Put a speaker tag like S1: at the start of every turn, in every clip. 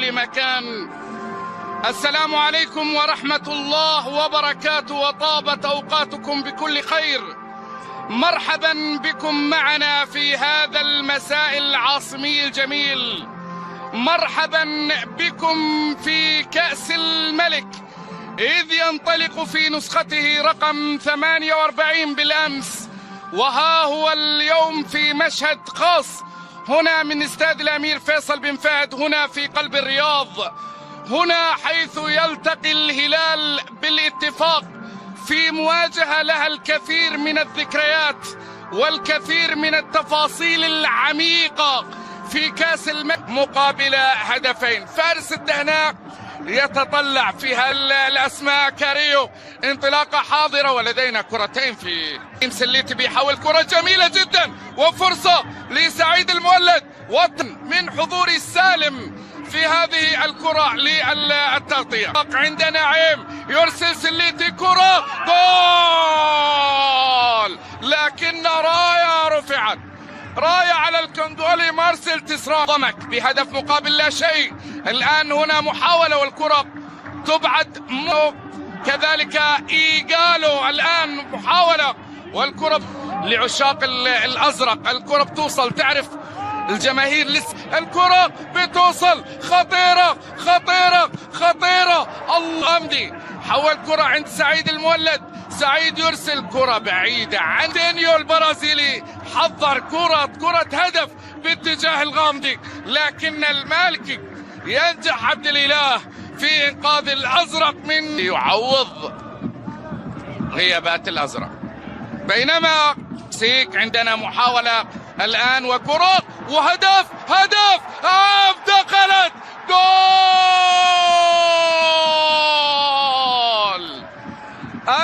S1: كل مكان. السلام عليكم ورحمة الله وبركاته، وطابت أوقاتكم بكل خير. مرحبا بكم معنا في هذا المساء العاصمي الجميل. مرحبا بكم في كأس الملك، إذ ينطلق في نسخته رقم 48 بالأمس، وها هو اليوم في مشهد خاص هنا من استاد الأمير فيصل بن فهد، هنا في قلب الرياض، هنا حيث يلتقي الهلال بالاتفاق في مواجهة لها الكثير من الذكريات والكثير من التفاصيل العميقة في كأس الملك، مقابل هدفين. فارس الدهناء يتطلع فيها الأسماء كاريو، انطلاقة حاضرة، ولدينا كرتين في سليتي بيحاول كرة جميلة جدا وفرصة لسعيد المولد من حضور السالم في هذه الكرة للتغطية. عند نعيم يرسل سليتي كرة جول، لكن راية رفعت، راية على الكندولي مارسيل تسران ضمك بهدف مقابل لا شيء. الآن هنا محاولة والكرة تبعد، كذلك إيجالو الآن محاولة والكرة لعشاق الأزرق، الكرة بتوصل، تعرف الجماهير لسه الكرة بتوصل، خطيرة خطيرة خطيرة. الله أمدي حول كرة عند سعيد المولد، سعيد يرسل كرة بعيدة عن دينيو البرازيلي، حضر كرة هدف باتجاه الغامدي، لكن المالكي ينجح عبد الإله في إنقاذ الأزرق من يعوض غيابات الأزرق. بينما سيك عندنا محاولة الآن وكرة وهدف، دخلت جول.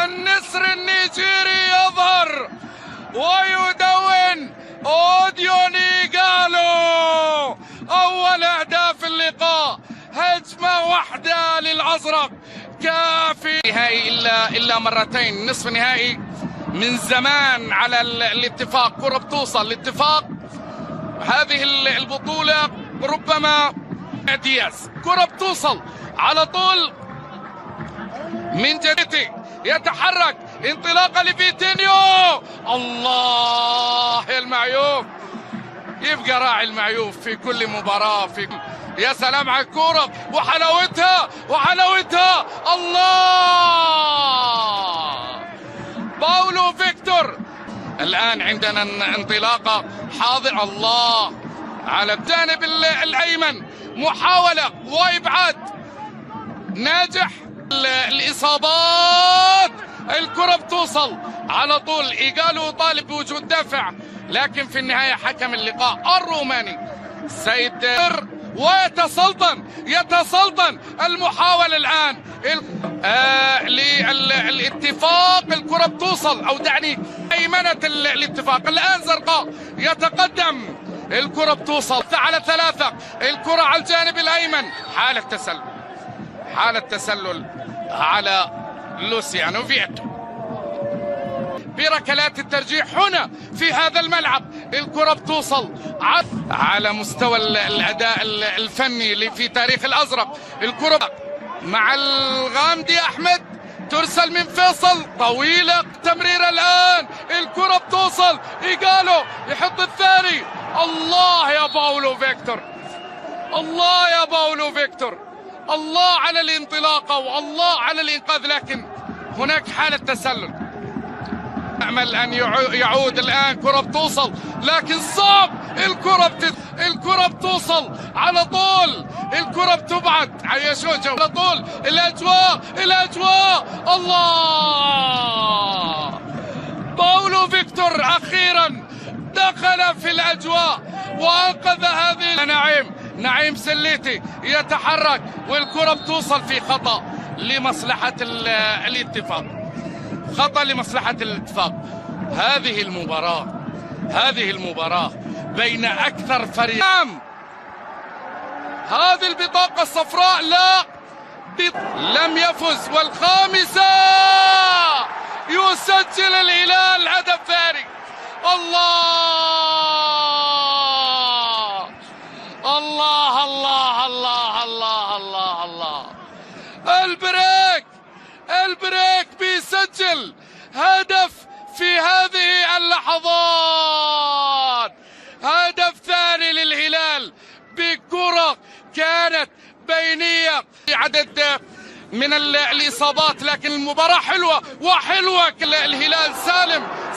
S1: النسر النيجيري يظهر ويدون أوديون إيجالو أول أهداف اللقاء، هجمة واحدة للأزرق كافي. نهائي إلا مرتين، نصف نهائي من زمان على الاتفاق، كرة بتوصل الاتفاق هذه البطولة ربما دياز، كرة بتوصل على طول من جديد، يتحرك انطلاقة لفيتينيو، الله المعيوف، يبقى راعي المعيوف في كل مباراة. يا سلام على الكرة وحلاوتها الله. باولو فيكتور الآن عندنا انطلاقة حاضر، الله على الجانب الأيمن، محاولة وإبعاد ناجح، الإصابات، الكرة بتوصل على طول، إيجالو طالب بوجود دافع، لكن في النهاية حكم اللقاء الروماني سيد يتسلطن المحاولة الآن للاتفاق، الكرة بتوصل، أو دعني أيمنة الاتفاق الآن زرقاء يتقدم، الكرة بتوصل على 3، الكرة على الجانب الأيمن، حالة تسلل على لوسيانو فيتو بركلات الترجيح هنا في هذا الملعب. الكرة بتوصل على مستوى الأداء الفني في تاريخ الأزرق. الكرة مع الغامدي أحمد ترسل من فيصل طويلة، تمرير الآن، الكرة بتوصل، إيجالو يحط الثاني، الله يا باولو فيكتور، الله على الانطلاقة والله على الإنقاذ، لكن هناك حالة تسلل. نأمل أن يعود الآن، كرة بتوصل لكن صعب، الكرة بتوصل على طول، الكرة بتبعد عيشوجة على طول، الأجواء الله. باولو فيكتور أخيرا دخل في الأجواء وأنقذ هذه. نعيم سليتي يتحرك والكرة بتوصل في خطأ لمصلحة الاتفاق، هذه المباراة بين أكثر فريق. هذه البطاقة الصفراء لم يفز، والخامسة يسجل الهلال هدف ثاني. الله الله الله الله الله البريك، البريك بيسجل هدف في هذه اللحظات، هدف ثاني للهلال بكرة كانت بينية، عدد من الإصابات، لكن المباراة حلوة وحلوة. الهلال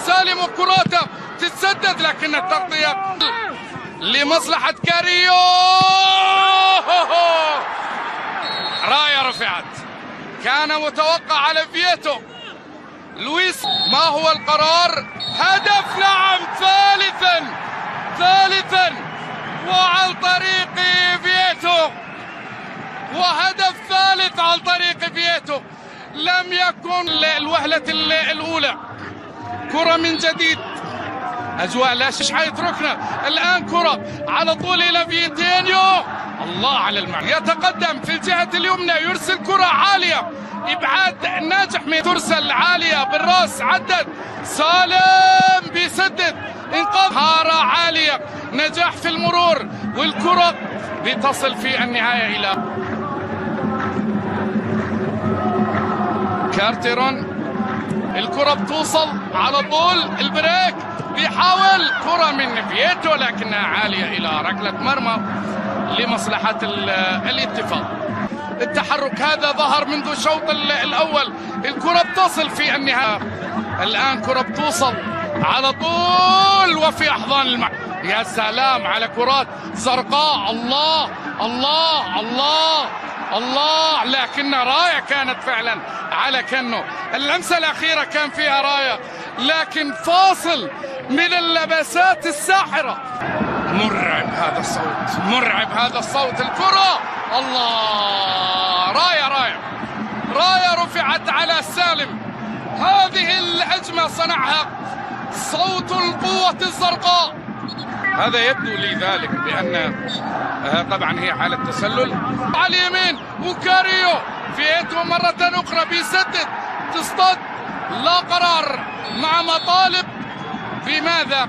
S1: سالم وكراته تتسدد، لكن التغطية لمصلحة كاريو. راية رفعت، كان متوقع على فييتو. لويس، ما هو القرار؟ هدف، نعم، ثالثا وعن طريق فييتو، وهدف ثالث عن طريق فييتو. لم يكن الوهلة الأولى. كرة من جديد، أجواء لا شيء حيتركنا. الآن كرة على طول إلى فيتينيو، الله على المعنى، يتقدم في الجهة اليمنى، يرسل كرة عالية، إبعاد ناجح، من ترسل عالية بالراس، عدد سالم بيسدد، إنقاذ، هارة عالية، نجاح في المرور، والكرة بتصل في النهاية إلى كارتيرون. الكرة بتوصل على طول، البريك بيحاول، كرة من فييتو لكنها عالية إلى ركلة مرمى لمصلحة الاتفاق. التحرك هذا ظهر منذ الشوط الأول. الكرة بتصل في النهاية، الآن كرة بتوصل على طول وفي أحضان يا سلام على كرات زرقاء، الله الله الله الله، لكن راية كانت فعلا على كنو. اللمسة الأخيرة كان فيها راية، لكن فاصل من اللمسات الساحرة. مرعب هذا الصوت، مرعب هذا الصوت. الكرة، الله، راية رفعت على سالم. هذه الهجمة صنعها صوت القوة الزرقاء. هذا يبدو لي ذلك بأن طبعا هي حالة تسلل. على اليمين وكاريو، فييتو مرة أخرى بيسدد، تصطد، لا قرار مع مطالب. بماذا؟